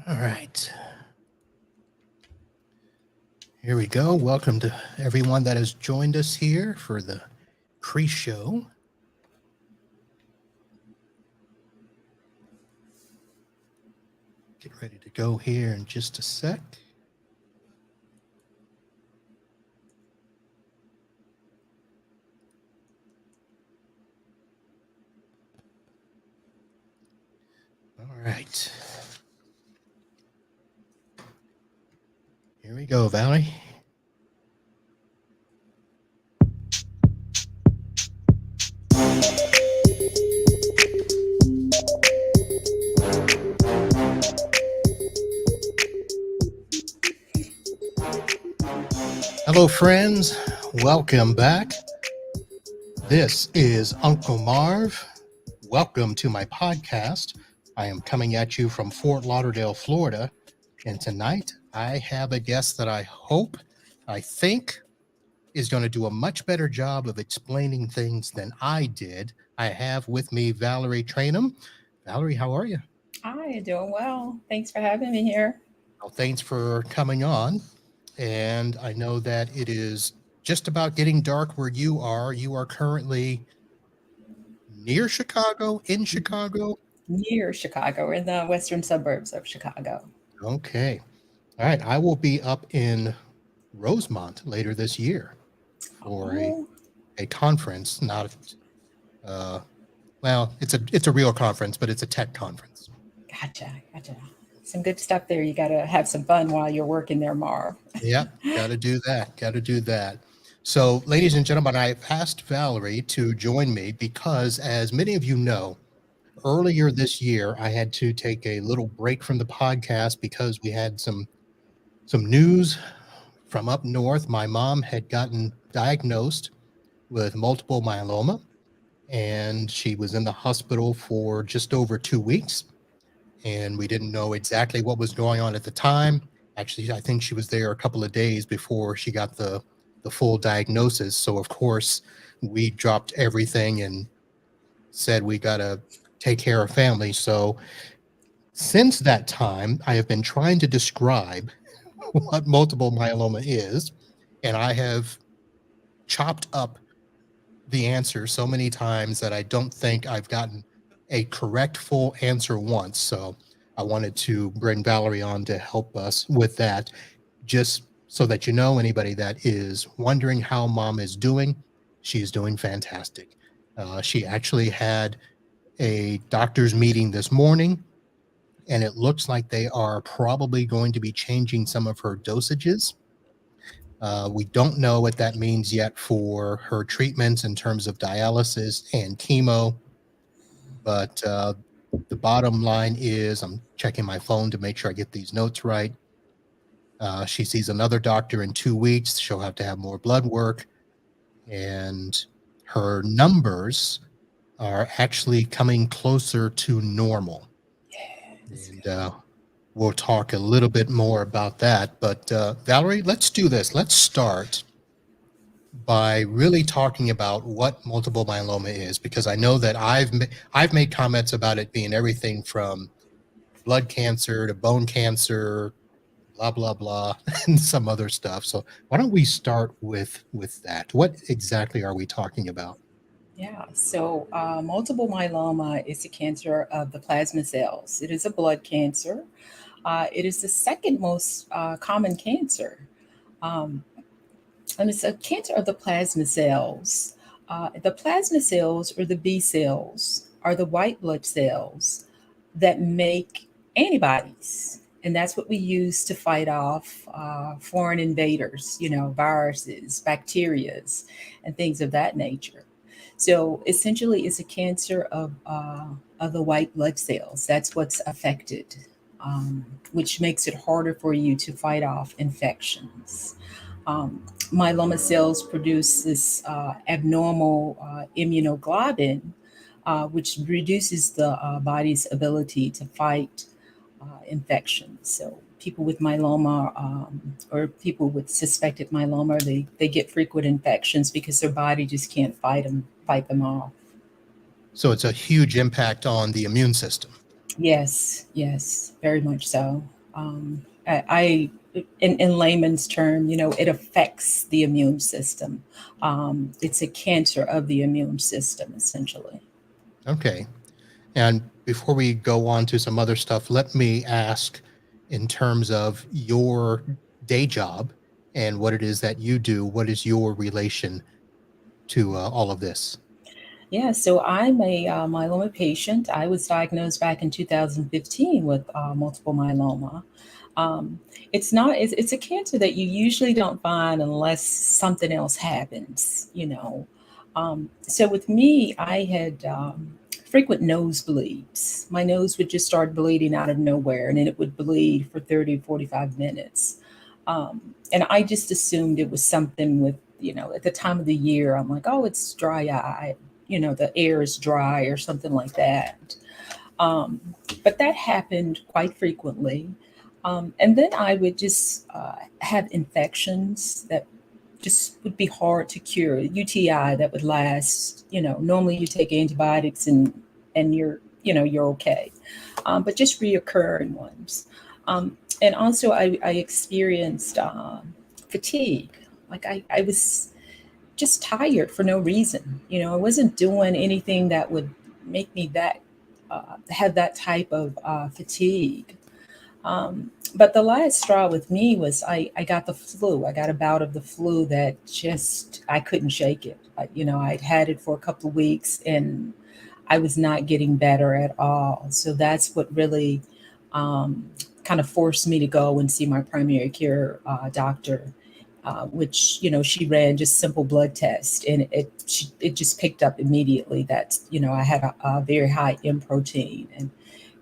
All right. Here we go. Welcome to everyone that has joined us here for the pre-show. Get ready to go here in just a sec. All right. Here we go, Valarie. Hello, friends. Welcome back. This is Uncle Marv. Welcome to my podcast. I am coming at you from Fort Lauderdale, Florida. And tonight I have a guest that I think is going to do a much better job of explaining things than I did. I have with me Valarie Traynham. Valarie, how are you? Hi, doing well. Thanks for having me here. Well, thanks for coming on. And I know that it is just about getting dark where you are. You are currently near Chicago, in Chicago? Near Chicago, in the western suburbs of Chicago. Okay. All right. I will be up in Rosemont later this year for a conference. Not, well, it's a real conference, but it's a tech conference. Gotcha. Some good stuff there. You got to have some fun while you're working there, Marv. Yeah, got to do that. So, ladies and gentlemen, I've asked Valarie to join me because, as many of you know, earlier this year, I had to take a little break from the podcast because we had some news from up north. My mom had gotten diagnosed with multiple myeloma, and she was in the hospital for just over 2 weeks. And we didn't know exactly what was going on at the time. Actually, I think she was there a couple of days before she got the full diagnosis. So, of course, we dropped everything and said we got to take care of family. So since that time, I have been trying to describe what multiple myeloma is, and I have chopped up the answer so many times that I don't think I've gotten a correct full answer once. So I wanted to bring Valarie on to help us with that, just so that you know, anybody that is wondering how mom is doing, she's doing fantastic. She actually had a doctor's meeting this morning, and it looks like they are probably going to be changing some of her dosages. We don't know what that means yet for her treatments in terms of dialysis and chemo, but the bottom line is, I'm checking my phone to make sure I get these notes right. She sees another doctor in 2 weeks. She'll have to have more blood work, and her numbers are actually coming closer to normal. And we'll talk a little bit more about that. But Valarie, let's do this. Let's start by really talking about what multiple myeloma is, because I know that I've made comments about it being everything from blood cancer to bone cancer, blah blah blah, and some other stuff. So why don't we start with that? What exactly are we talking about? Yeah, so multiple myeloma is a cancer of the plasma cells. It is a blood cancer. It is the second most common cancer. Um, and it's a cancer of the plasma cells. The plasma cells, or the B cells, are the white blood cells that make antibodies. And that's what we use to fight off foreign invaders, viruses, bacterias, and things of that nature. So essentially, it's a cancer of the white blood cells. That's what's affected, um, which makes it harder for you to fight off infections. Um, Myeloma cells produce this abnormal immunoglobulin, which reduces the body's ability to fight infections. So people with myeloma or people with suspected myeloma, they get frequent infections because their body just can't fight them off. So it's a huge impact on the immune system. Yes, yes, very much so. Um, I in layman's term, it affects the immune system. It's a cancer of the immune system, essentially. Okay. And before we go on to some other stuff, let me ask, in terms of your day job and what it is that you do, what is your relation to all of this? Yeah, so I'm a myeloma patient. I was diagnosed back in 2015 with multiple myeloma. Um, it's a cancer that you usually don't find unless something else happens. So with me, I had frequent nosebleeds. My nose would just start bleeding out of nowhere, and then it would bleed for 30, 45 minutes. Um, and I just assumed it was something with, at the time of the year, I'm like, oh, it's dry eye, the air is dry or something like that. Um, but that happened quite frequently. And then I would just have infections that just would be hard to cure. UTI that would last, normally you take antibiotics and you're okay. But just reoccurring ones. And also I experienced fatigue. Like I was just tired for no reason. I wasn't doing anything that would make me that have that type of fatigue. But the last straw with me was I got the flu. I got a bout of the flu that just I couldn't shake it. I'd had it for a couple of weeks and I was not getting better at all. So that's what really um, kind of forced me to go and see my primary care doctor, which she ran just simple blood test, and it just picked up immediately that I had a very high M protein,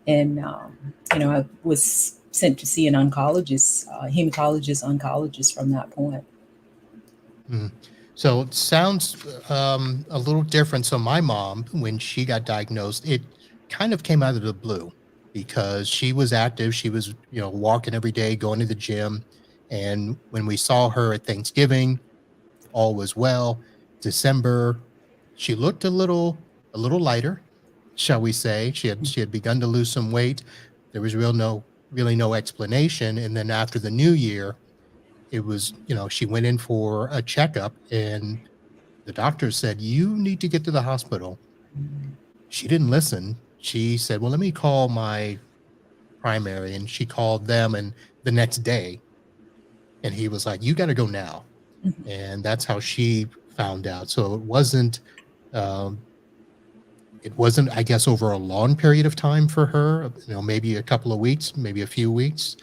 and I was sent to see an oncologist, hematologist, oncologist from that point. Mm. So it sounds a little different. So my mom, when she got diagnosed, it kind of came out of the blue because she was active. She was, walking every day, going to the gym. And when we saw her at Thanksgiving, all was well. December, she looked a little lighter, shall we say. She had begun to lose some weight. There was really no explanation. And then after the new year, it was, she went in for a checkup and the doctor said, "You need to get to the hospital." She didn't listen. She said, "Well, let me call my primary." And she called them, and the next day, and he was like, "You got to go now." Mhm. And that's how she found out. So um, it wasn't, I guess, over a long period of time for her, maybe a couple of weeks, maybe a few weeks.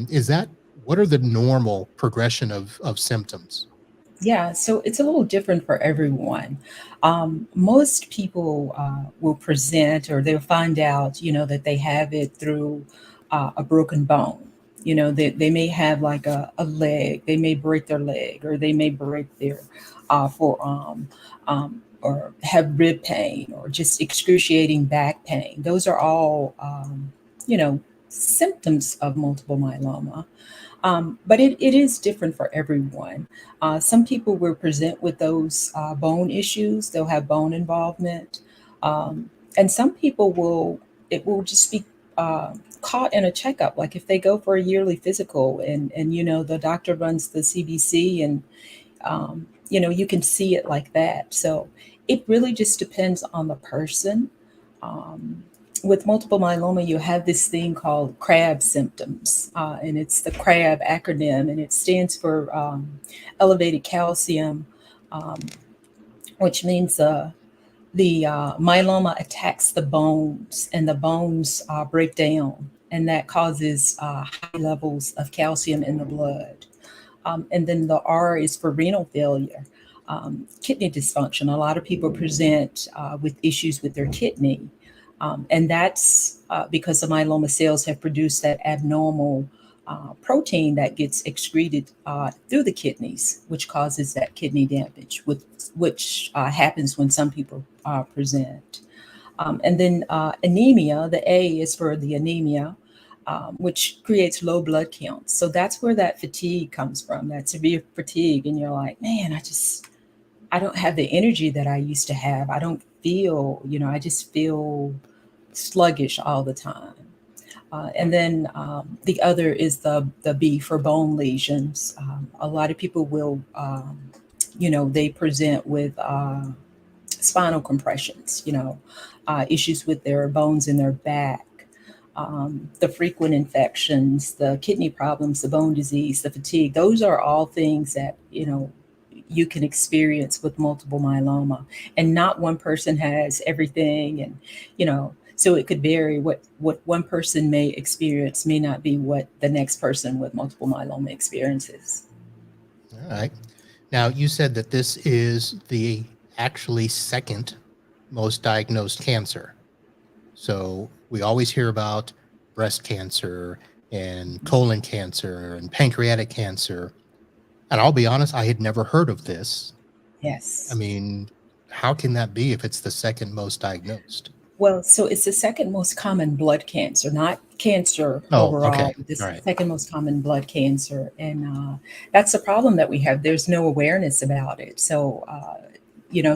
Is that What are the normal progression of symptoms? Yeah, so it's a little different for everyone. Most people will present or they'll find out, that they have it through a broken bone. They may have like a leg, they may break their leg, or they may break their forearm, or have rib pain, or just excruciating back pain. Those are all, you know, symptoms of multiple myeloma. But it is different for everyone. Some people will present with those bone issues, they'll have bone involvement. Um, and some people it will just be caught in a checkup. Like if they go for a yearly physical and the doctor runs the CBC and you can see it like that. So it really just depends on the person. Um, with multiple myeloma, you have this thing called CRAB symptoms, and it's the CRAB acronym, and it stands for elevated calcium, um, which means the myeloma attacks the bones, and the bones break down, and that causes high levels of calcium in the blood. And then the R is for renal failure, kidney dysfunction. A lot of people present with issues with their kidney. And that's because the myeloma cells have produced that abnormal protein that gets excreted through the kidneys, which causes that kidney damage, which happens when some people present. And then anemia, the A is for the anemia, which creates low blood counts. So that's where that fatigue comes from, that severe fatigue. And you're like, man, I don't have the energy that I used to have. I don't feel, I just feel sluggish all the time. And then the other is the B for bone lesions. A lot of people will, they present with spinal compressions, issues with their bones in their back, the frequent infections, the kidney problems, the bone disease, the fatigue. Those are all things that, you can experience with multiple myeloma. And not one person has everything. And, so it could vary. What one person may experience may not be what the next person with multiple myeloma experiences. All right. Now, you said that this is the actually second most diagnosed cancer. So we always hear about breast cancer and colon cancer and pancreatic cancer. And I'll be honest, I had never heard of this. I Yes. mean, how can that be if it's the second most diagnosed? Well, so it's the second most common blood cancer, not cancer Oh, overall. okay. This All is right. the second most common blood cancer. And that's the problem that we have. There's no awareness about it. So,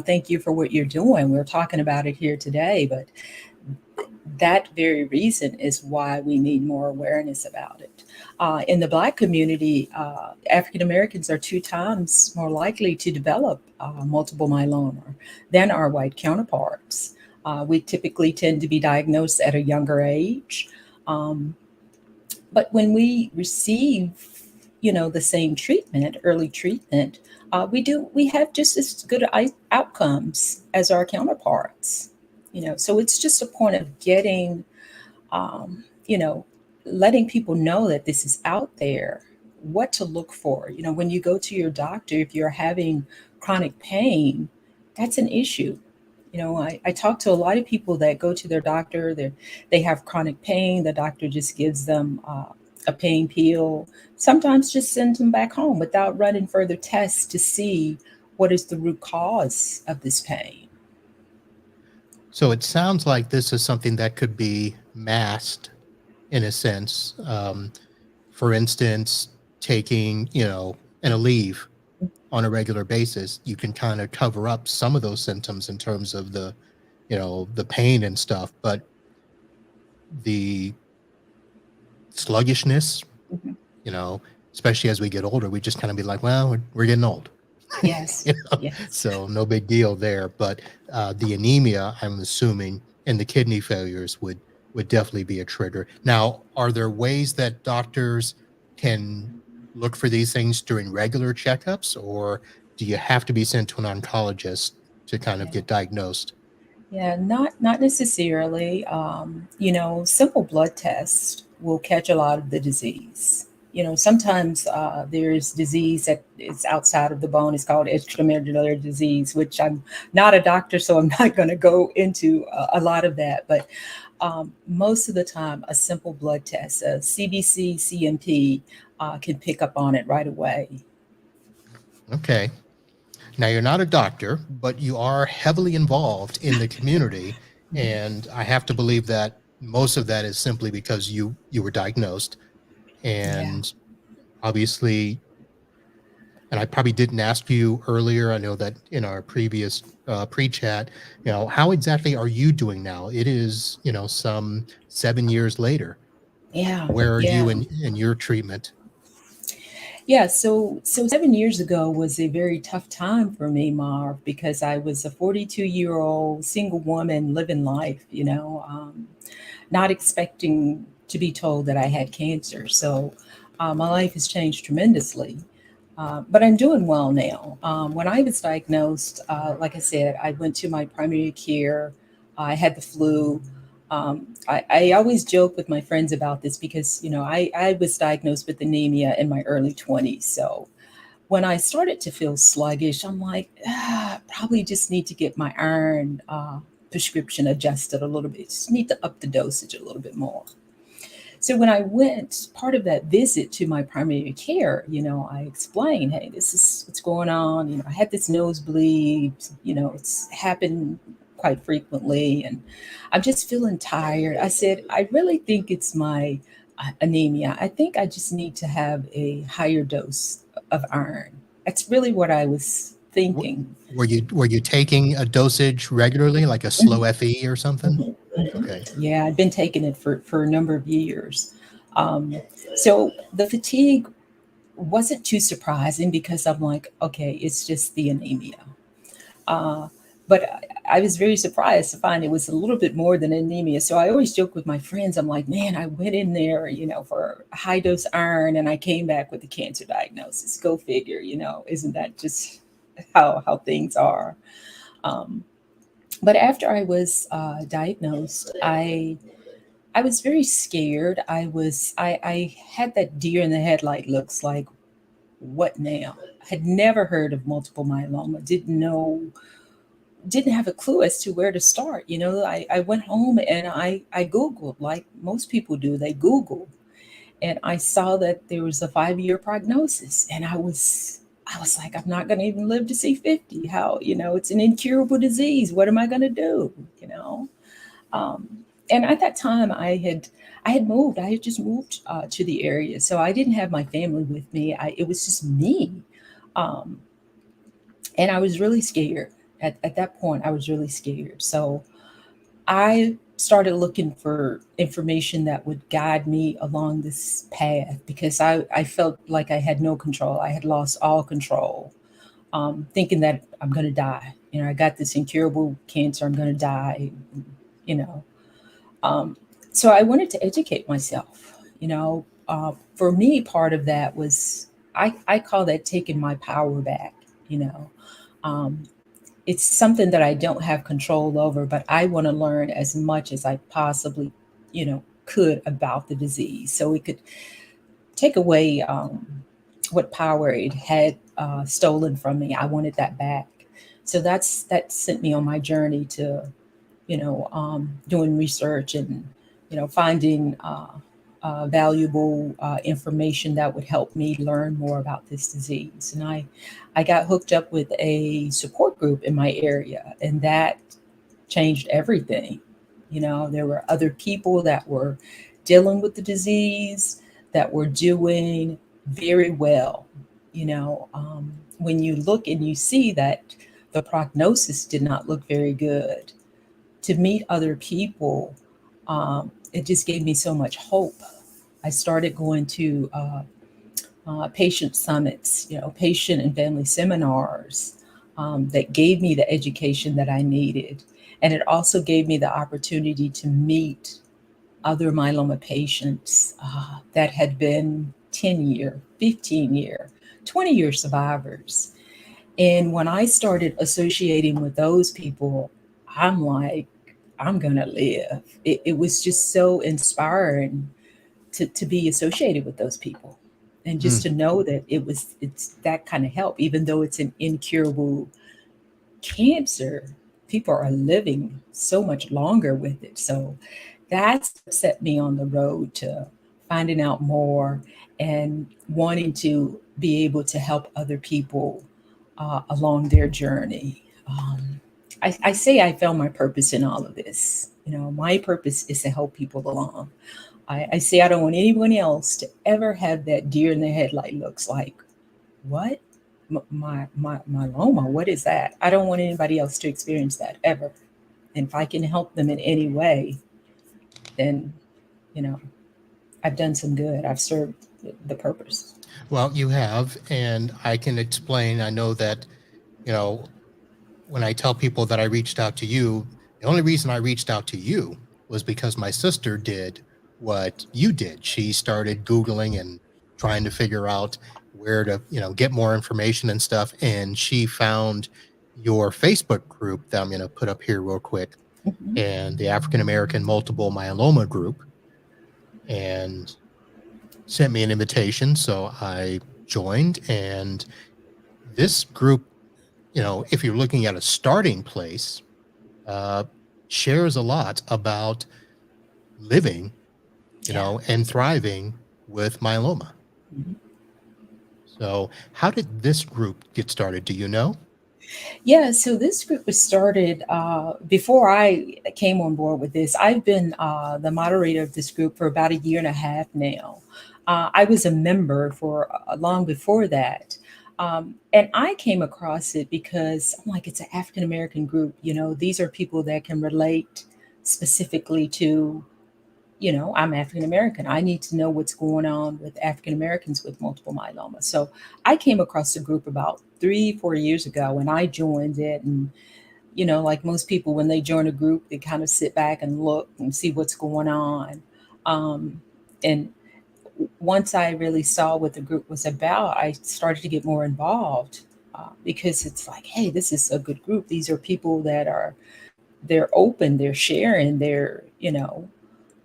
thank you for what you're doing. We're talking about it here today, but that very reason is why we need more awareness about it. In the Black community, African Americans are 2 times more likely to develop multiple myeloma than our white counterparts. We typically tend to be diagnosed at a younger age. Um, but when we receive, the same treatment, early treatment, we have just as good outcomes as our counterparts. So it's just a point of getting, um, you know, letting people know that this is out there, what to look for. When you go to your doctor, if you're having chronic pain, that's an issue. I talk to a lot of people that go to their doctor, they have chronic pain. The doctor just gives them a pain pill, sometimes just sends them back home without running further tests to see what is the root cause of this pain. So it sounds like this is something that could be masked in a sense. For instance, taking, an Aleve on a regular basis, you can kind of cover up some of those symptoms in terms of the pain and stuff, but the sluggishness, Mhm. you know, especially as we get older, we just kind of be like, well, we're getting old. Yes, you know? yes. So no big deal there. But the anemia, I'm assuming, and the kidney failures would definitely be a trigger. Now, are there ways that doctors can look for these things during regular checkups, or do you have to be sent to an oncologist to kind of Yeah. get diagnosed? Yeah, not necessarily. Simple blood tests will catch a lot of the disease. Sometimes there's disease that is outside of the bone. It's called extramedullary disease, which I'm not a doctor, so I'm not going to go into a lot of that. But most of the time, a simple blood test, a CBC, CMP, can pick up on it right away. Okay. Now, you're not a doctor, but you are heavily involved in the community, Mhm. and I have to believe that most of that is simply because you were diagnosed, Yeah. and obviously And I probably didn't ask you earlier. I know that in our previous pre-chat, how exactly are you doing now? It is, some 7 years later. Yeah, Where are you yeah. in your treatment? Yeah, so 7 years ago was a very tough time for me, Marv, because I was a 42-year-old single woman living life, not expecting to be told that I had cancer. So my life has changed tremendously. But I'm doing well now. When I was diagnosed, like I said, I went to my primary care. I had the flu. I always joke with my friends about this because, I was diagnosed with anemia in my early 20s. So when I started to feel sluggish, I'm like, probably just need to get my iron prescription adjusted a little bit. Just need to up the dosage a little bit more. So when I went, part of that visit to my primary care, I explained, hey, this is what's going on. I had this nosebleed, it's happened quite frequently, and I'm just feeling tired. I said, I really think it's my anemia. I think I just need to have a higher dose of iron. That's really what I was W- thinking. were you taking a dosage regularly, like a slow FE or something? Mhm, mhm. Okay. Yeah, I've been taking it for a number of years. Um, so the fatigue wasn't too surprising because I'm like, okay, it's just the anemia. Uh, but I was very surprised to find it was a little bit more than anemia. So I always joke with my friends, I'm like, man, I went in there, for high dose iron and I came back with a cancer diagnosis. Go figure, isn't that just how things are? Um, but after I was diagnosed, I was very scared. I had that deer in the headlight looks like, what now? Had never heard of multiple myeloma, didn't have a clue as to where to start. I went home and I Googled like most people do, they Google. And I saw that there was a 5-year prognosis. And I was like, I'm not gonna even live to see 50. How, it's an incurable disease. What am I gonna do? You know? Um, and at that time, I had moved. I had just moved to the area, so I didn't have my family with me. It was just me, um, and I was really scared. At that point, I was really scared. So I started looking for information that would guide me along this path because I felt like I had no control. I had lost all control, thinking that I'm going to die. I got this incurable cancer. I'm going to die. You know, Um, so I wanted to educate myself. For me, part of that was I call that taking my power back. You know, um, it's something that I don't have control over, but I want to learn as much as I possibly, could about the disease, so it could take away what power it had stolen from me. I wanted that back. So that sent me on my journey to doing research and finding valuable information that would help me learn more about this disease. And I got hooked up with a support group in my area, and that changed everything. There were other people that were dealing with the disease that were doing very well. When you look and you see that the prognosis did not look very good, to meet other people, it just gave me so much hope. I started going to patient summits, patient and family seminars that gave me the education that I needed. And it also gave me the opportunity to meet other myeloma patients that had been 10-year, 15-year, 20-year survivors. And when I started associating with those people, I'm like, I'm going to live. It was just so inspiring to be associated with those people and just Mm. to know that it's that kind of help, even though it's an incurable cancer, people are living so much longer with it. So that's what set me on the road to finding out more and wanting to be able to help other people along their journey. I say I found my purpose in all of this. My purpose is to help people along. I say I don't want anyone else to ever have that deer in the headlight looks like, what? my myeloma. What is that? I don't want anybody else to experience that ever. And if I can help them in any way, then, you know, I've done some good. I've served the purpose. Well, you have, and I can explain. I know that, you know, when I tell people that I reached out to you, the only reason I reached out to you was because my sister did what you did. She started Googling and trying to figure out where to, get more information and stuff. And she found your Facebook group that I'm going to put up here real quick, Hmm. and the African American Multiple Myeloma group, and sent me an invitation. So I joined. And this group, if you're looking at a starting place, uh, shares a lot about living, Yeah. and thriving with myeloma. Mhm. So, how did this group get started? Do you know? Yeah, so this group was started before I came on board with this. I've been the moderator of this group for about a year and a half now. I was a member for long before that. And I came across it because I'm like, it's an African American group. You know, these are people that can relate specifically to, I'm African American. I need to know what's going on with African Americans with multiple myeloma. So I came across the group about 3, 4 years ago and I joined it. And, like most people, when they join a group, they kind of sit back and look and see what's going on. Um, and once I really saw what the group was about, I started to get more involved because it's like, hey, this is a good group. These are people that they're open, they're sharing, they're,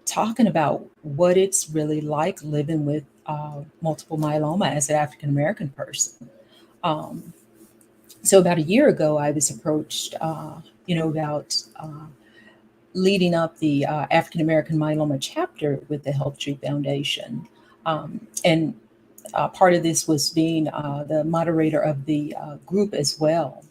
talking about what it's really like living with multiple myeloma as an African American person. Um, so about a year ago, I was approached, about leading up the African American Myeloma chapter with the Health Tree Foundation, and part of this was being the moderator of the group as well.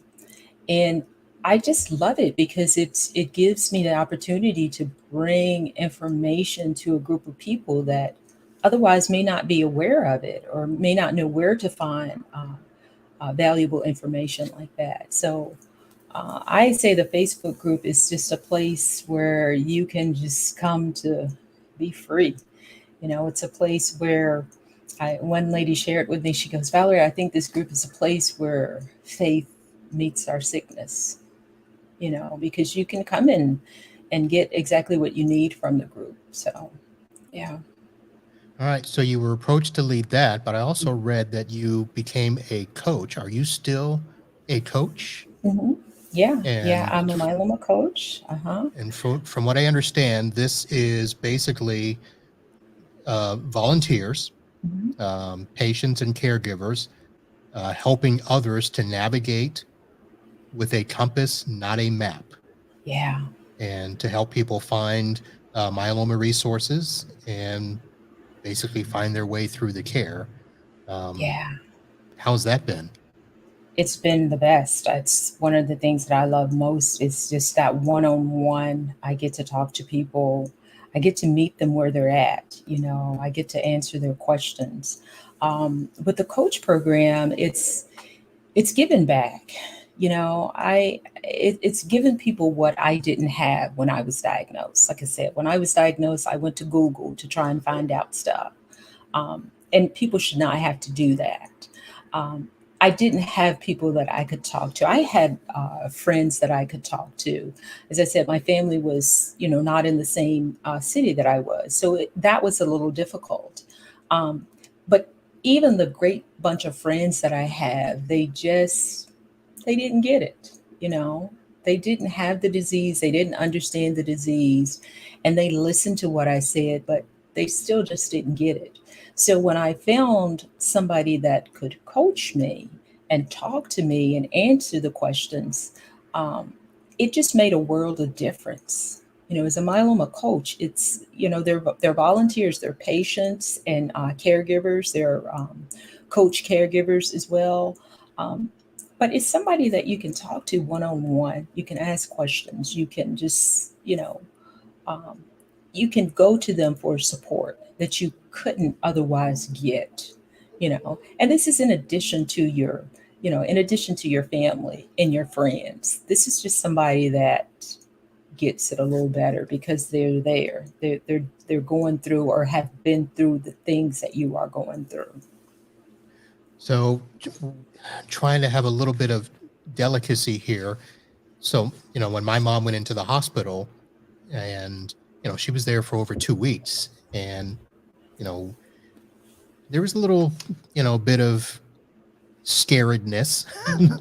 And I just love it because it gives me the opportunity to bring information to a group of people that otherwise may not be aware of it or may not know where to find valuable information like that. So I say the Facebook group is just a place where you can just come to be free. It's a place where one lady shared with me, she goes, Valerie, I think this group is a place where faith meets our sickness, because you can come in and get exactly what you need from the group. So, yeah. All right. So, you were approached to lead that, but I also read that you became a coach. Are you still a coach? Hmm. Yeah. Yeah. And I'm a myeloma coach. Uh huh. from what I understand, this is basically volunteers, Hmm. patients, and caregivers helping others to navigate with a compass, not a map, Yeah. and to help people find myeloma resources and basically find their way through the care. Um, Yeah. how's that been? It's been the best. It's one of the things that I love most is just that one-on-one. I get to talk to people. I get to meet them where they're at. I get to answer their questions. But the coach program, it's given back. It's given people what I didn't have when I was diagnosed. Like I said, when I was diagnosed, I went to Google to try and find out stuff. Um, and people should not have to do that. Um, I didn't have people that I could talk to. I had friends that I could talk to. As I said, my family was, not in the same city that I was, so that was a little difficult. Um, but even the great bunch of friends that I have, they didn't get it. You know, they didn't have the disease. They didn't understand the disease, and they listened to what I said, but they still just didn't get it. So when I found somebody that could coach me and talk to me and answer the questions, um, it just made a world of difference. As a myeloma coach, it's they're volunteers, they're patients and caregivers, they're coach caregivers as well. Um, but it's somebody that you can talk to one on one. You can ask questions. You can just um, you can go to them for support that you couldn't otherwise get. And this is in addition to in addition to your family and your friends, this is just somebody that gets it a little better because they're there. They're going through or have been through the things that you are going through. So trying to have a little bit of delicacy here. So, when my mom went into the hospital and, she was there for over 2 weeks, and, you know, there was a little, bit of scaredness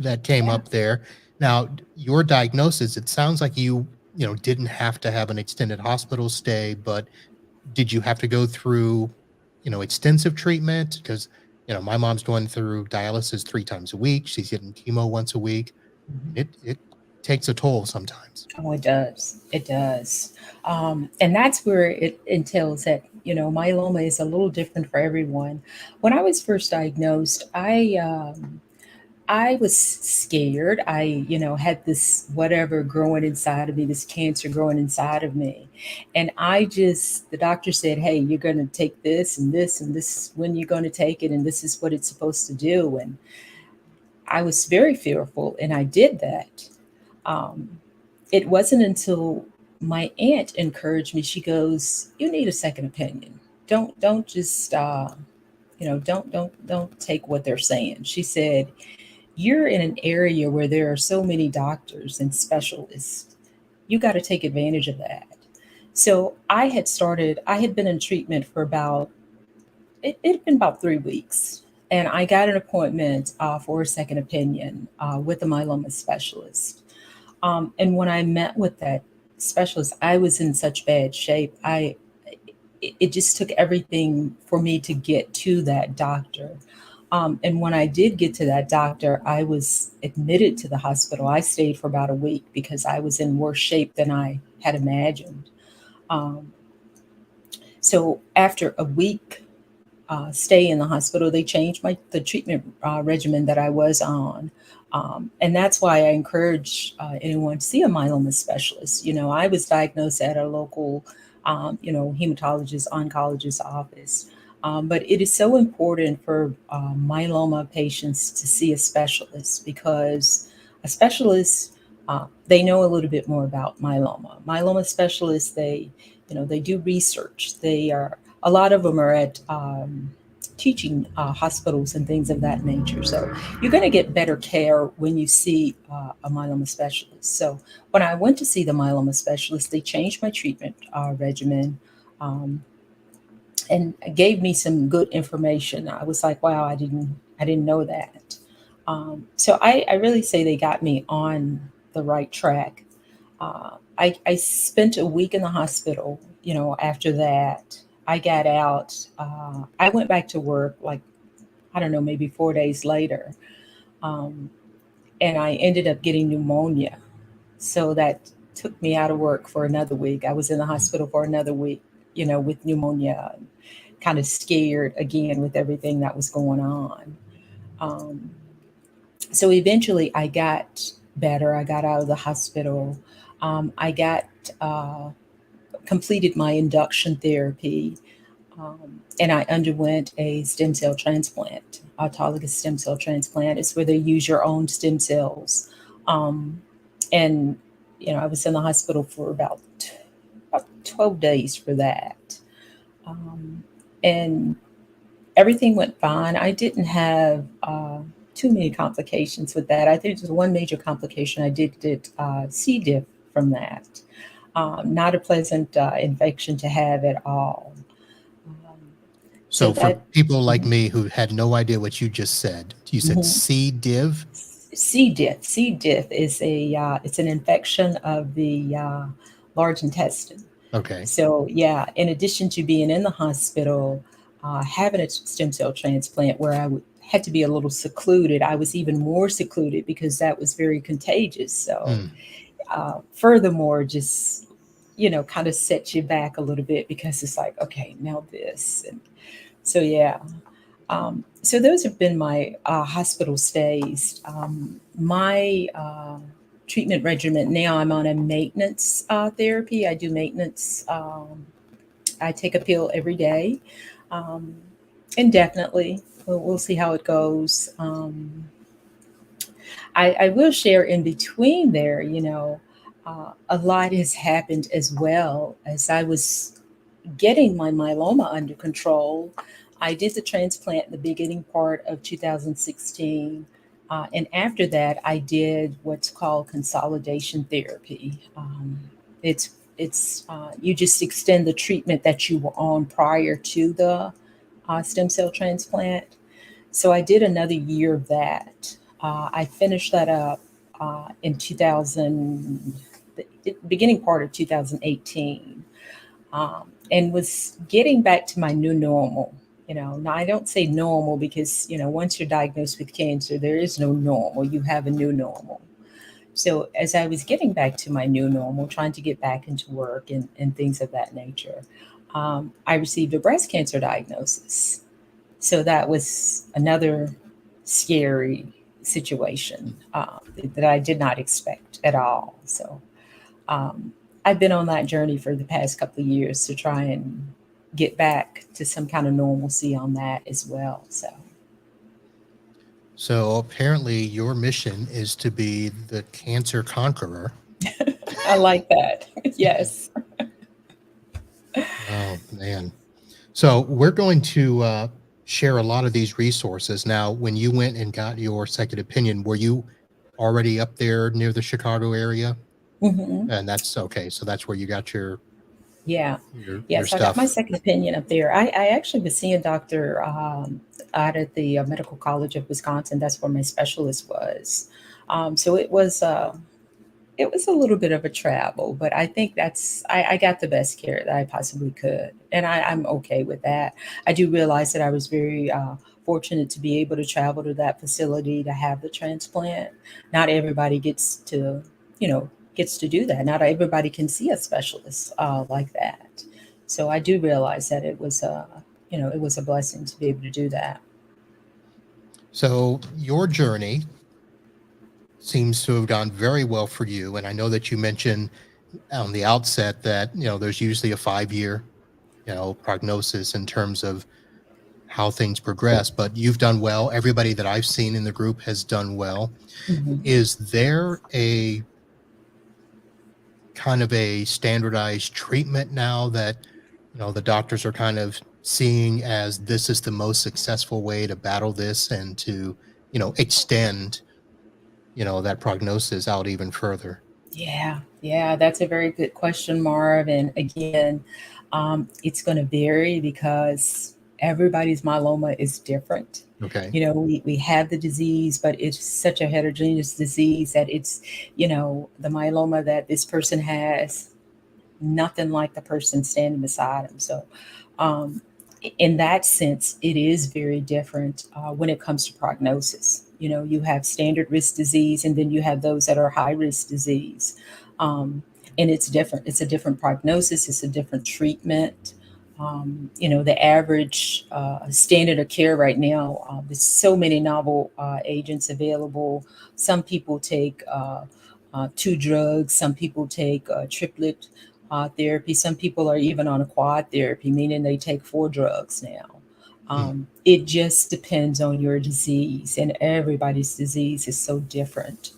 that came Yeah. up there. Now, your diagnosis, it sounds like didn't have to have an extended hospital stay, but did you have to go through, extensive treatment? Because, my mom's going through dialysis 3 times a week. She's getting chemo once a week, and Mhm. it takes a toll sometimes. Oh, it does. It does. And that's where it entails that, myeloma is a little different for everyone. When I was first diagnosed, I was scared. I, had this whatever growing inside of me, this cancer growing inside of me. And the doctor said, hey, you're going to take this and this, and this is when you're going to take it, and this is what it's supposed to do. And I was very fearful, and I did that. Um, it wasn't until my aunt encouraged me. She goes, "You need a second opinion. Don't just don't take what they're saying." She said, "You're in an area where there are so many doctors and specialists. You got to take advantage of that." So I had been in treatment for it had been about 3 weeks. And I got an appointment for a second opinion with a myeloma specialist. And when I met with that specialist, I was in such bad shape. It just took everything for me to get to that doctor. And when I did get to that doctor, I was admitted to the hospital. I stayed for about a week because I was in worse shape than I had imagined. Um, so after a week stay in the hospital, they changed the treatment regimen that I was on. And that's why I encourage anyone to see a myeloma specialist. I was diagnosed at a local, hematologist, oncologist office. But it is so important for myeloma patients to see a specialist because a specialist, they know a little bit more about myeloma. Myeloma specialists, they do research. They are a lot of them are at teaching hospitals and things of that nature. So you're going to get better care when you see a myeloma specialist. So when I went to see the myeloma specialist, they changed my treatment regimen um, and gave me some good information. I was like, wow, I didn't know that. So I really say they got me on the right track. I spent a week in the hospital. After that, I got out. I went back to work like, I don't know, maybe 4 days later. Um, and I ended up getting pneumonia. So that took me out of work for another week. I was in the Mm. hospital for another week, with pneumonia, kind of scared again with everything that was going on. Um, so eventually I got better. I got out of the hospital. I got completed my induction therapy, and I underwent a stem cell transplant, autologous stem cell transplant. It's where they use your own stem cells. Um, and, I was in the hospital for about 12 days for that. Um, and everything went fine. I didn't have too many complications with that. I think there's one major complication. I did get C. diff from that. Not a pleasant infection to have at all. Um, so So for that people like mhm, me who had no idea what you said mhm. C. div. C. diff. C. diff is it's an infection of the large intestine. Okay. So yeah, in addition to being in the hospital, having a stem cell transplant where had to be a little secluded, I was even more secluded because that was very contagious. So Mm. furthermore, just kind of set you back a little bit because it's like, okay, now this, and so yeah. So those have been my hospital stays. My treatment regimen now, I'm on a maintenance therapy. I do maintenance. I take a pill every day, um, indefinitely. We'll see how it goes. I will share in between there, a lot has happened as well. As I was getting my myeloma under control, I did the transplant in the beginning part of 2016. And after that, I did what's called consolidation therapy. It's you just extend the treatment that you were on prior to the stem cell transplant. So I did another year of that. I finished that up in 2000, the beginning part of 2018, and was getting back to my new normal. Now I don't say normal because, once you're diagnosed with cancer, there is no normal. You have a new normal. So as I was getting back to my new normal, trying to get back into work and things of that nature, I received a breast cancer diagnosis. So that was another scary situation that I did not expect at all. So um, I've been on that journey for the past couple of years to try and get back to some kind of normalcy on that as well. So So apparently, your mission is to be the cancer conqueror. I like that. Yes. Oh, man. So we're going to share a lot of these resources. Now, when you went and got your second opinion, were you already up there near the Chicago area? Hmm. And that's okay. So that's where you got Yeah. your Yes, I got my stuff. second opinion up there. I actually was seeing a doctor out at the Medical College of Wisconsin. That's where my specialist was. So it was a little bit of a travel, but I think I got the best care that I possibly could. And I'm okay with that. I do realize that I was very fortunate to be able to travel to that facility to have the transplant. Not everybody you know, gets to do that. Not everybody can see a specialist like that. So I do realize that it was a blessing to be able to do that. So your journey seems to have gone very well for you. And I know that you mentioned on the outset that, there's usually a 5 year, prognosis in terms of how things progress, but you've done well. Everybody that I've seen in the group has done well. Hmm. Is there a kind of a standardized treatment now that, the doctors are kind of seeing as this is the most successful way to battle this and to, extend, that prognosis out even further? Yeah, that's a very good question, Marv. And again, it's going to vary because everybody's myeloma is different. Okay. We have the disease, but it's such a heterogeneous disease that the myeloma that this person has, nothing like the person standing beside him. So, um, in that sense, it is very different when it comes to prognosis. You have standard risk disease, and then you have those that are high risk disease. Um, and it's different. It's a different prognosis, it's a different treatment. The average standard of care right now, there's so many novel agents available. Some people take two drugs, some people take triplet therapy. Some people are even on a quad therapy, meaning they take four drugs now. Hmm. It just depends on your disease, and everybody's disease is so different.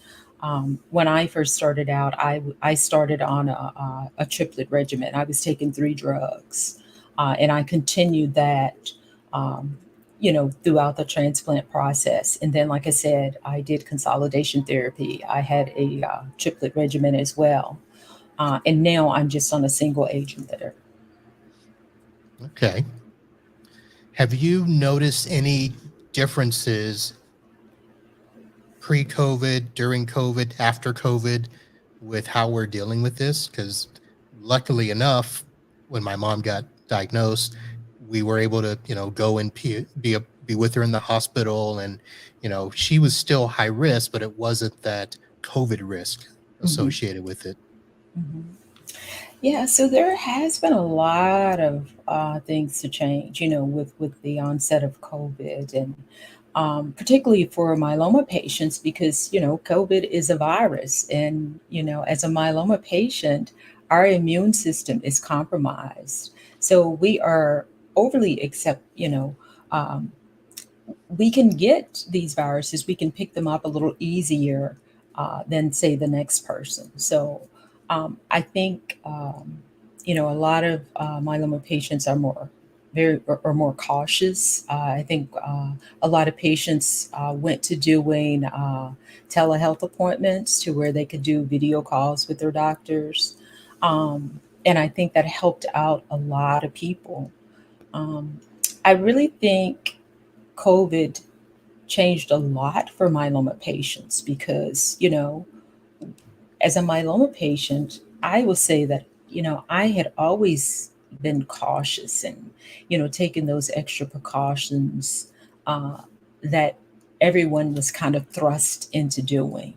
When I first started out, I started on a triplet regimen. I was taking three drugs, and I continued that. Um, throughout the transplant process. And then, like I said, I did consolidation therapy. I had a triplet regimen as well. And now I'm just on a single agent there. Okay. Have you noticed any differences pre-COVID, during COVID, after COVID with how we're dealing with this? Because luckily enough, when my mom got diagnosed, we were able to, go and be with her in the hospital, and she was still high risk, but it wasn't that COVID risk Hmm. associated with it. Hmm. Yeah, so there has been a lot of things to change, with the onset of COVID, and particularly for myeloma patients, because COVID is a virus, and as a myeloma patient, our immune system is compromised, so we are overly accept, um, we can get these viruses, we can pick them up a little easier than, say, the next person. So I think, a lot of myeloma patients are more cautious. I think a lot of patients went to doing telehealth appointments to where they could do video calls with their doctors. Um, and I think that helped out a lot of people. Um, I really think COVID changed a lot for myeloma patients because, as a myeloma patient, I will say that, I had always been cautious and, taking those extra precautions uh, that everyone was kind of thrust into doing,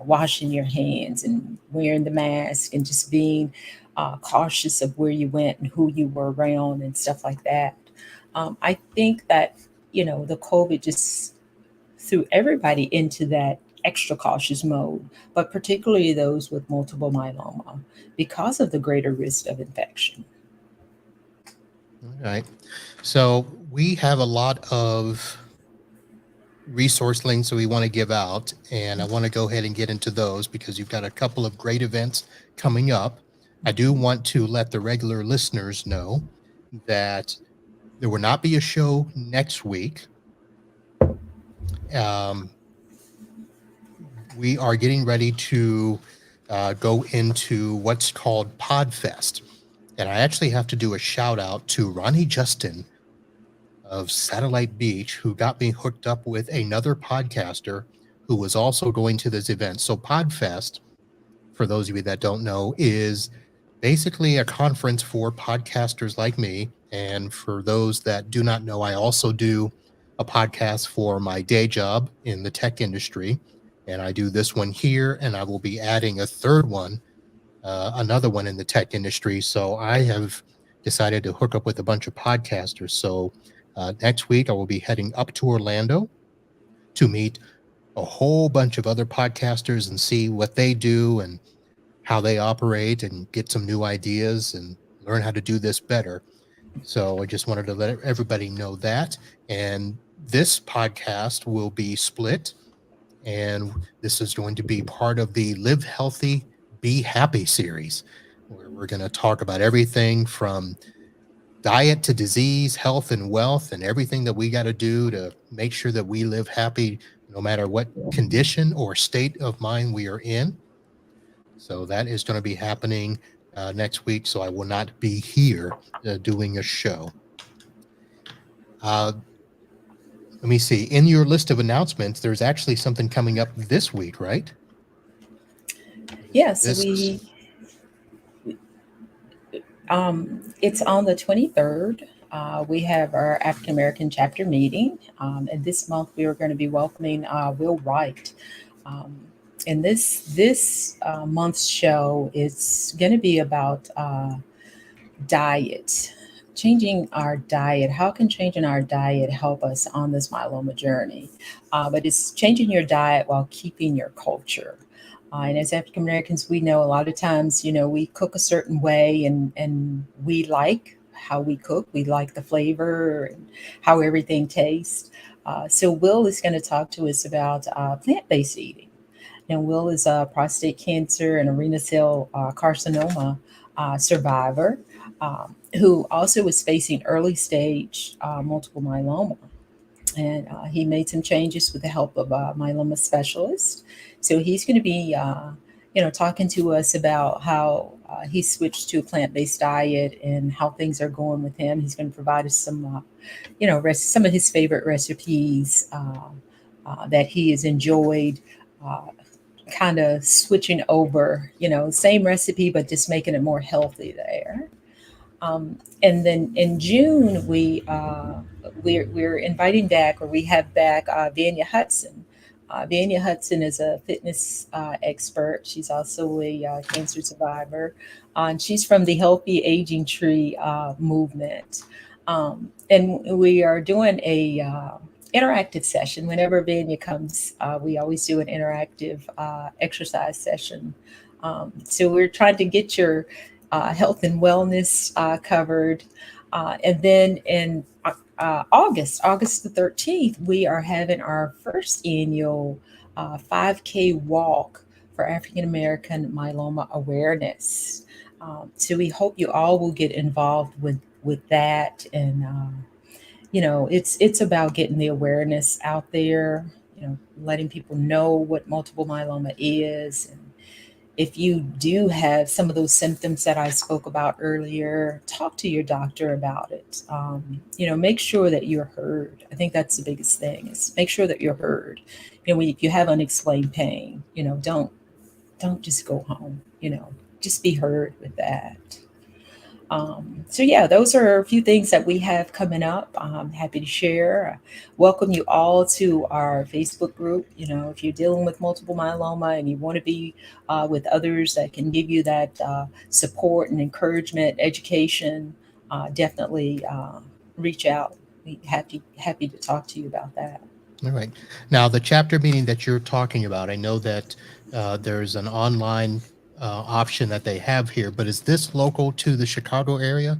washing your hands and wearing the mask and just being cautious of where you went and who you were around and stuff like that. I think that, the COVID just threw everybody into that extra cautious mode, but particularly those with multiple myeloma because of the greater risk of infection. All right. So we have a lot of resource links that we want to give out, and I want to go ahead and get into those because you've got a couple of great events coming up. I do want to let the regular listeners know that there will not be a show next week. Um, we are getting ready to go into what's called Podfest. And I actually have to do a shout out to Ronnie Justin of Satellite Beach, who got me hooked up with another podcaster who was also going to this event. So, Podfest, for those of you that don't know, is basically a conference for podcasters like me. And for those that do not know, I also do a podcast for my day job in the tech industry. And I do this one here, and I will be adding a third one, another one in the tech industry. So I have decided to hook up with a bunch of podcasters. So next week, I will be heading up to Orlando to meet a whole bunch of other podcasters and see what they do and how they operate and get some new ideas and learn how to do this better. So I just wanted to let everybody know that. And this podcast will be split. And this is going to be part of the Live Healthy, Be Happy series, where we're going to talk about everything from diet to disease, health and wealth, and everything that we got to do to make sure that we live happy no matter what condition or state of mind we are in. So that is going to be happening next week. So I will not be here doing a show. Uh, let me see. In your list of announcements, there's actually something coming up this week, right? Yes, This it's on the 23rd. We have our African American chapter meeting, and this month we are going to be welcoming Will Wright. Um, and this month's show is going to be about diet, changing our diet. How can changing our diet help us on this myeloma journey? But it's changing your diet while keeping your culture. And as African Americans, we know a lot of times, we cook a certain way and we like how we cook. We like the flavor and how everything tastes. So Will is going to talk to us about plant-based eating. And Will is a prostate cancer and a renal cell carcinoma survivor who also was facing early stage multiple myeloma. And he made some changes with the help of a myeloma specialist. So he's going to be, talking to us about how he switched to a plant-based diet and how things are going with him. He's going to provide us some, some of his favorite recipes that he has enjoyed. Kind of switching over, same recipe, but just making it more healthy there. And then in June, we're inviting back, or we have back Vanya Hudson. Vanya Hudson is a fitness expert. She's also a cancer survivor, and she's from the Healthy Aging Tree movement. And we are doing a interactive session. Whenever Vanya comes, we always do an interactive exercise session. So we're trying to get your health and wellness covered. And then in August the 13th, we are having our first annual 5K walk for African American myeloma awareness. So we hope you all will get involved with that, and it's about getting the awareness out there. Letting people know what multiple myeloma is, and if you do have some of those symptoms that I spoke about earlier, talk to your doctor about it. Make sure that you're heard. I think that's the biggest thing, is make sure that you're heard. If you have unexplained pain, don't just go home. Just be heard with that. So yeah, those are a few things that we have coming up. I'm happy to share. Welcome you all to our Facebook group. If you're dealing with multiple myeloma and you want to be with others that can give you that support and encouragement, education, definitely reach out. We happy to talk to you about that. All right. Now, the chapter meeting that you're talking about, I know that there's an online option that they have here, but is this local to the Chicago area?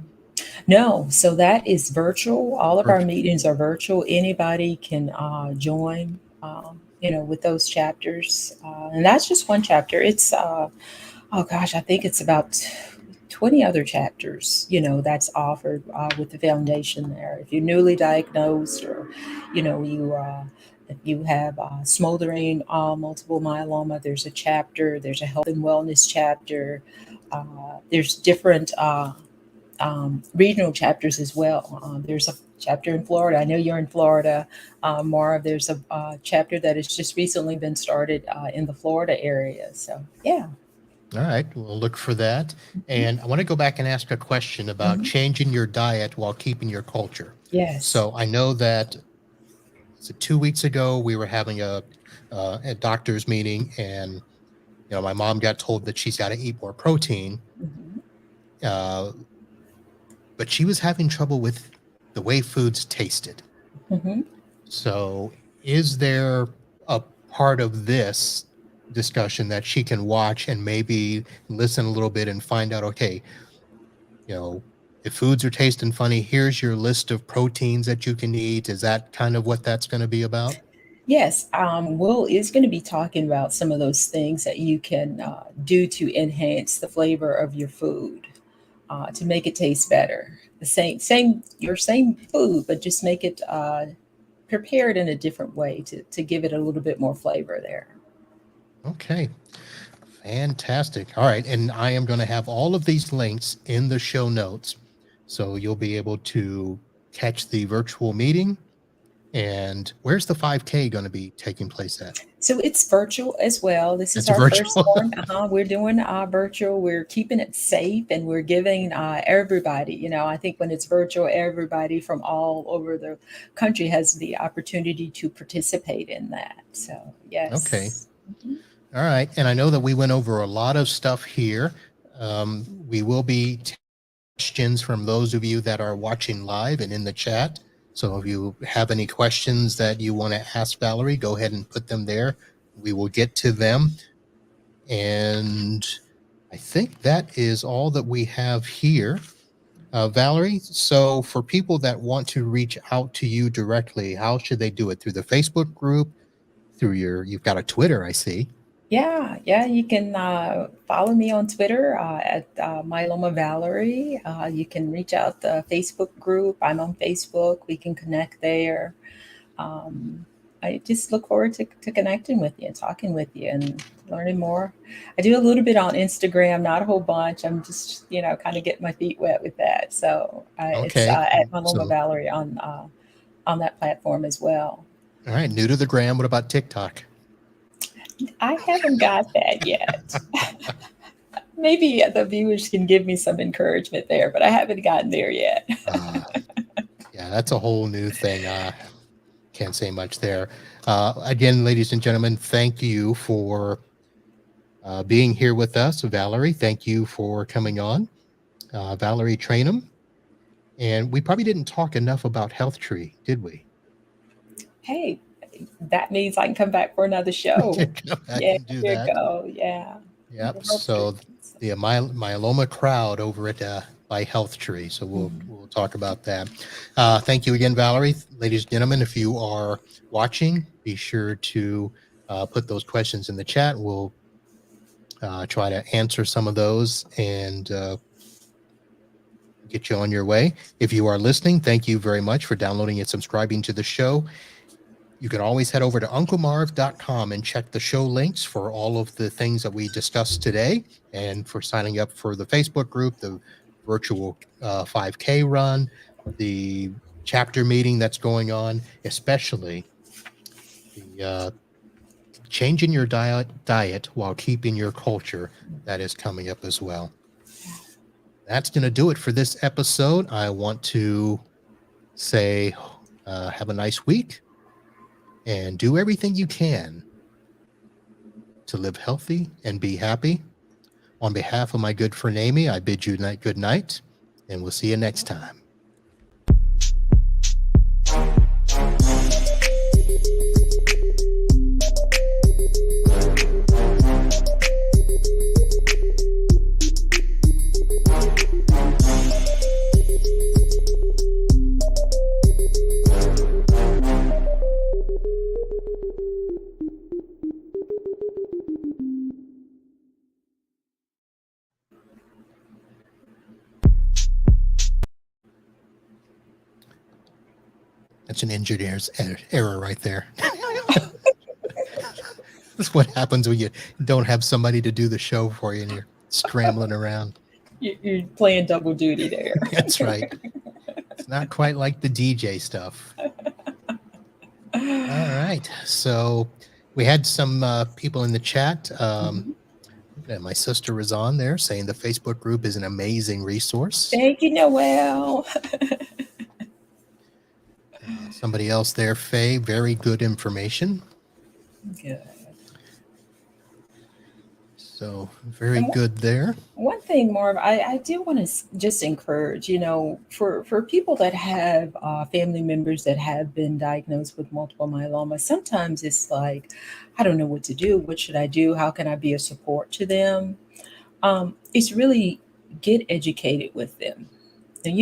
No, so that is virtual. All of our Virtual. meetings are virtual. Anybody can join, with those chapters. And that's just one chapter. It's, oh gosh, I think it's about 20 other chapters, that's offered with the foundation there. If you're newly diagnosed, or, if you have smoldering multiple myeloma, there's a chapter, there's a health and wellness chapter. There's different regional chapters as well. There's a chapter in Florida. I know you're in Florida, Mara. There's a chapter that has just recently been started in the Florida area. So, yeah. All right, we'll look for that. And I want to go back and ask a question about changing your diet while keeping your culture. Yes. So I know that 2 weeks ago we were having a doctor's meeting, and my mom got told that she's got to eat more protein, but she was having trouble with the way foods tasted. So is there a part of this discussion that she can watch and maybe listen a little bit and find out, okay, if foods are tasting funny, here's your list of proteins that you can eat? Is that kind of what that's going to be about? Yes, Will is going to be talking about some of those things that you can do to enhance the flavor of your food, to make it taste better. The same food, but just make it prepared in a different way to give it a little bit more flavor there. Okay. Fantastic. All right. And I am going to have all of these links in the show notes, so you'll be able to catch the virtual meeting. And where's the 5K going to be taking place at? So it's virtual as well. This is It's our virtual. first one. We're doing virtual. We're keeping it safe, and we're giving everybody. I think when it's virtual, everybody from all over the country has the opportunity to participate in that. So yes. Okay. All right. And I know that we went over a lot of stuff here. We will be taking questions from those of you that are watching live and in the chat. So if you have any questions that you want to ask Valarie, go ahead and put them there. We will get to them. And I think that is all that we have here. Valarie, so for people that want to reach out to you directly, how should they do it? Through the Facebook group? You've got a Twitter, I see. Yeah, you can follow me on Twitter at Myeloma Valarie. You can reach out the Facebook group. I'm on Facebook. We can connect there. I just look forward to connecting with you and talking with you and learning more. I do a little bit on Instagram, not a whole bunch. I'm just, kind of getting my feet wet with that. So it's at Myeloma Valarie on that platform as well. All right, new to the gram. What about TikTok? I haven't got that yet. Maybe the viewers can give me some encouragement there, but I haven't gotten there yet. Yeah, that's a whole new thing. Can't say much there. Again, ladies and gentlemen, thank you for being here with us. Valarie, thank you for coming on. Valarie Traynham. And we probably didn't talk enough about Health Tree, did we? Hey, that means I can come back for another show. Yeah, do that. Go. Yeah. Yep. So the myeloma crowd over at by Health Tree. So Mhm. we'll talk about that. Thank you again, Valarie. Ladies and gentlemen, if you are watching, be sure to put those questions in the chat. We'll try to answer some of those and get you on your way. If you are listening, thank you very much for downloading and subscribing to the show. You can always head over to unclemarv.com and check the show links for all of the things that we discussed today, and for signing up for the Facebook group, the virtual 5K run, the chapter meeting that's going on, especially the changing your diet while keeping your culture that is coming up as well. That's going to do it for this episode. I want to say have a nice week and do everything you can to live healthy and be happy. On behalf of my good friend Amy, I bid you good night, and we'll see you next time. That's an engineer's error right there. That's what happens when you don't have somebody to do the show for you and you're scrambling around. You're playing double duty there. That's right. It's not quite like the DJ stuff. All right. So we had some people in the chat. My sister was on there saying the Facebook group is an amazing resource. Thank you, Noel. Somebody else there, Faye, very good information. Good. So very good there. One thing, Marv, I do want to just encourage, for people that have family members that have been diagnosed with multiple myeloma, sometimes it's like, I don't know what to do. What should I do? How can I be a support to them? It's really get educated with them. And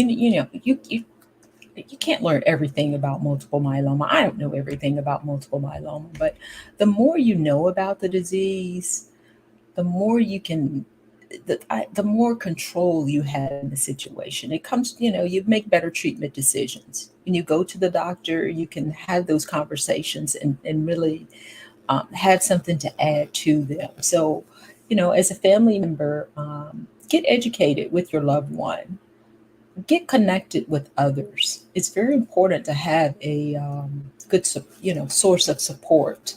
you can't learn everything about multiple myeloma. I don't know everything about multiple myeloma, but the more you know about the disease, the more you can, the more control you have in the situation. It comes, you make better treatment decisions. When you go to the doctor, you can have those conversations and really have something to add to them. So, as a family member, get educated with your loved one. Get connected with others. It's very important to have a good, source of support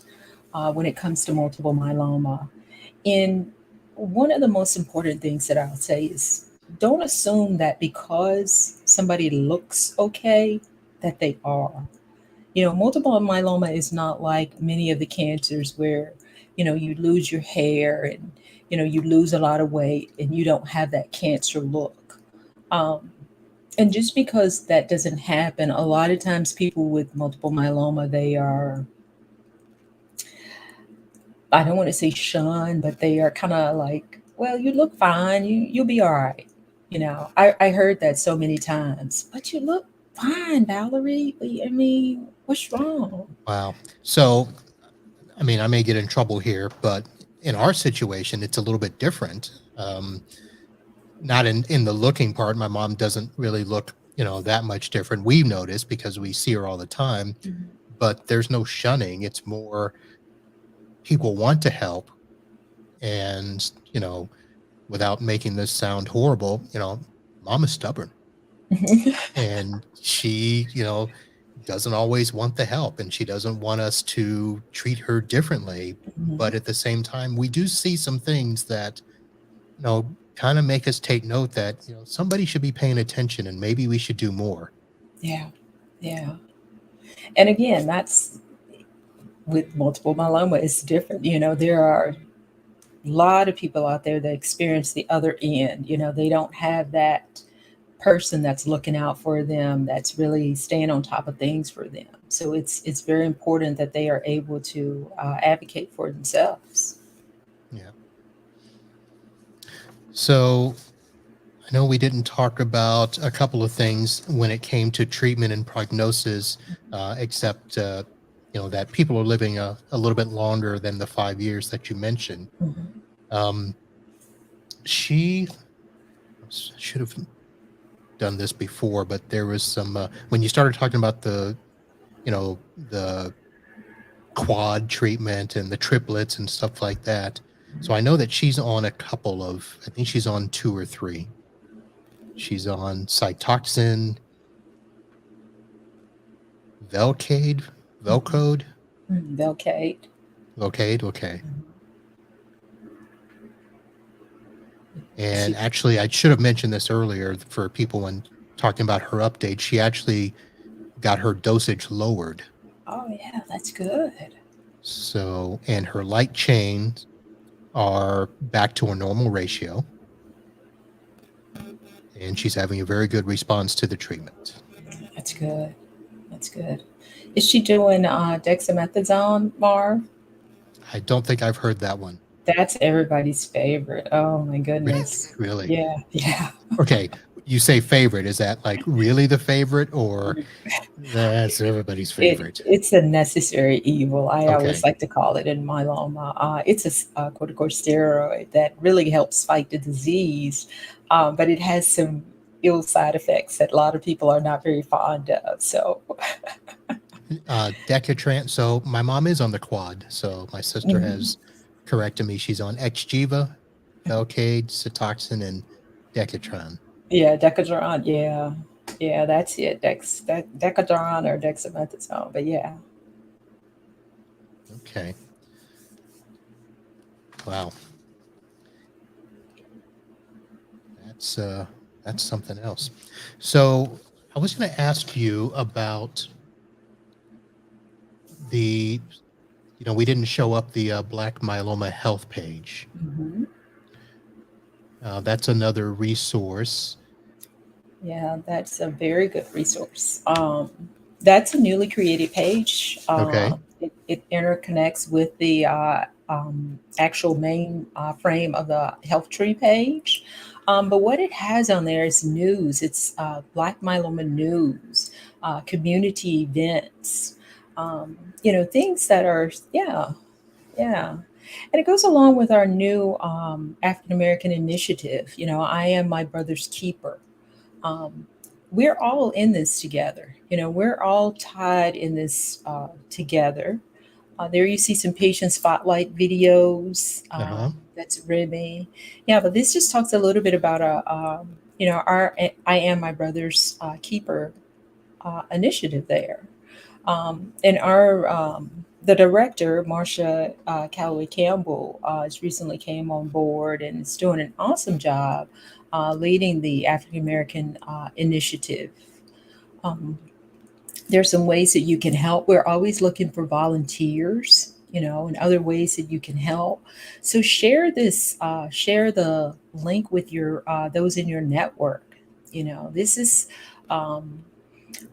when it comes to multiple myeloma. And one of the most important things that I'll say is don't assume that because somebody looks okay, that they are. Multiple myeloma is not like many of the cancers where, you lose your hair and, you lose a lot of weight and you don't have that cancer look. And just because that doesn't happen, a lot of times people with multiple myeloma, they are, I don't want to say shunned, but they are kind of like, well, you look fine. You'll be all right. I heard that so many times, but you look fine, Valarie. I mean, what's wrong? Wow. So, I mean, I may get in trouble here, but in our situation, it's a little bit different. Not in the looking part. My mom doesn't really look, that much different. We've noticed because we see her all the time, but there's no shunning. It's more people want to help. And, without making this sound horrible, mom is stubborn. And she, doesn't always want the help, and she doesn't want us to treat her differently. But at the same time, we do see some things that, kind of make us take note that, somebody should be paying attention and maybe we should do more. Yeah. Yeah. And again, that's with multiple myeloma, it's different. There are a lot of people out there that experience the other end. They don't have that person that's looking out for them, that's really staying on top of things for them. So it's very important that they are able to advocate for themselves. Yeah. So I I know we didn't talk about a couple of things when it came to treatment and prognosis, except that people are living a little bit longer than the 5 years that you mentioned. Mhm. Um, she should have done this before, but there was some when you started talking about the quad treatment and the triplets and stuff like that. So I know that she's on a couple of, I think she's on two or three. She's on Cytoxin, Velcade, Mhm. Velcode, Velcade. Velcade. Okay. And She, actually, I should have mentioned this earlier for people when talking about her update. She actually got her dosage lowered. oh yeah, that's good. So, and her light chains are back to a normal ratio, and she's having a very good response to the treatment. That's good. That's good. Is she doing dexamethasone, Marv? I don't think I've heard that one. That's everybody's favorite. Oh my goodness. Really? Yeah, yeah. Okay. You say favorite. Is that like really the favorite, or that's everybody's favorite? It's a necessary evil. I always Okay. like to call it in myeloma. It's a corticosteroid that really helps fight the disease, but it has some ill side effects that a lot of people are not very fond of. So, Decatran. So my mom is on the quad. So my sister mhm. has corrected me. She's on Xgeva, Velcade, Cytoxin, and Decatran. Yeah, Decadron. Yeah, yeah, that's it. Decadron or dexamethasone. But yeah, Okay. Wow. That's uh that's something else. So I was going to ask you about the we didn't show up the Black Myeloma Health page. hmm That's another resource. yeah, that's a very good resource. That's a newly created page. Okay. It interconnects with the actual main frame of the health tree page. But what it has on there is news. It's Black myeloma news, community events, things that are, yeah, yeah. And it goes along with our new African American initiative. I am my brother's keeper. um, we're all in this together. We're all tied in this together. There you see some patient spotlight videos. Uh-huh. That's Remy. Yeah, but this just talks a little bit about our I am my brother's keeper initiative there. And our the director, Marsha Calloway Campbell, has recently came on board and is doing an awesome job leading the African American initiative. Um, there's some ways that you can help. We're always looking for volunteers, and other ways that you can help. So share this, share the link with your those in your network. This is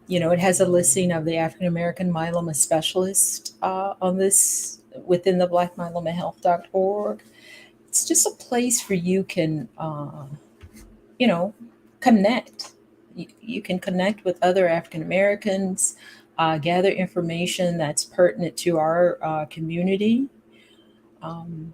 it has a listing of the African American myeloma specialist on this within the blackmyelomahealth.org. It's just a place where you can, you know, connect. You can connect with other African Americans, gather information that's pertinent to our community. Um,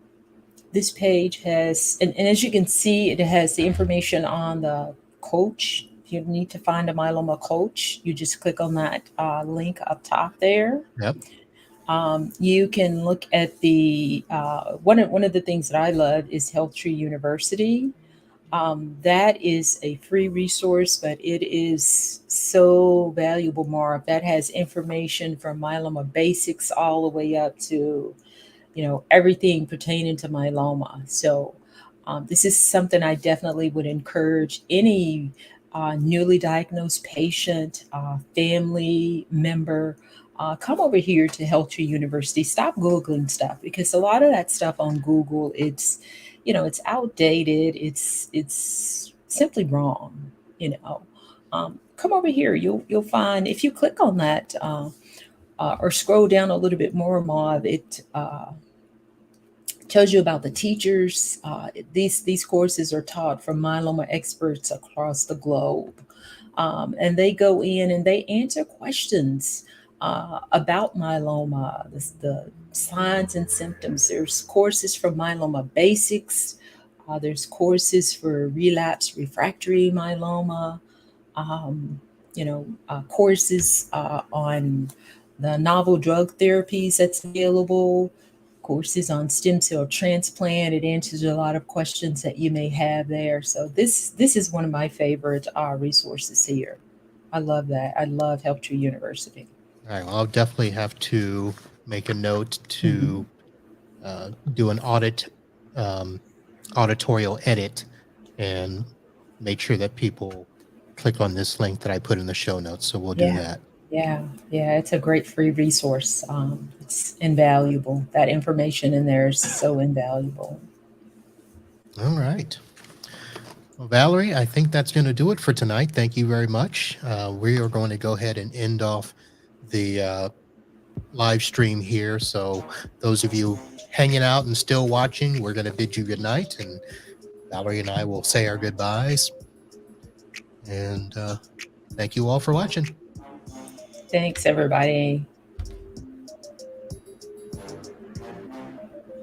this page has, and as you can see, it has the information on the coach. If you need to find a myeloma coach, you just click on that link up top there. Yep. You can look at the one of the things that I love is Health Tree University. That is a free resource, but it is so valuable, Marv. That has information from myeloma basics all the way up to everything pertaining to myeloma. So this is something I definitely would encourage any newly diagnosed patient, family member. Come over here to Health Tree University. Stop Googling stuff because a lot of that stuff on Google, it's outdated. It's simply wrong. Come over here. You'll find if you click on that or scroll down a little bit more, Mauve, tells you about the teachers. These courses are taught from myeloma experts across the globe, and they go in and they answer questions about myeloma, the signs and symptoms. There's courses for myeloma basics. There's courses for relapse refractory myeloma. Um, courses on the novel drug therapies that's available, courses on stem cell transplant. It answers a lot of questions that you may have there. So this is one of my favorite resources here. I love that. I love Helptree University. All right. Well, I'll definitely have to make a note Mhm. to do an um, auditorial edit and make sure that people click on this link that I put in the show notes. So we'll do Yeah, that. yeah, yeah. It's a great free resource. It's invaluable. That information in there is so invaluable. All right. Well, Valarie, I think that's going to do it for tonight. Thank you very much. We are going to go ahead and end off the live stream here. So, those of you hanging out and still watching, we're going to bid you good night. And Valarie and I will say our goodbyes. And thank you all for watching. Thanks, everybody.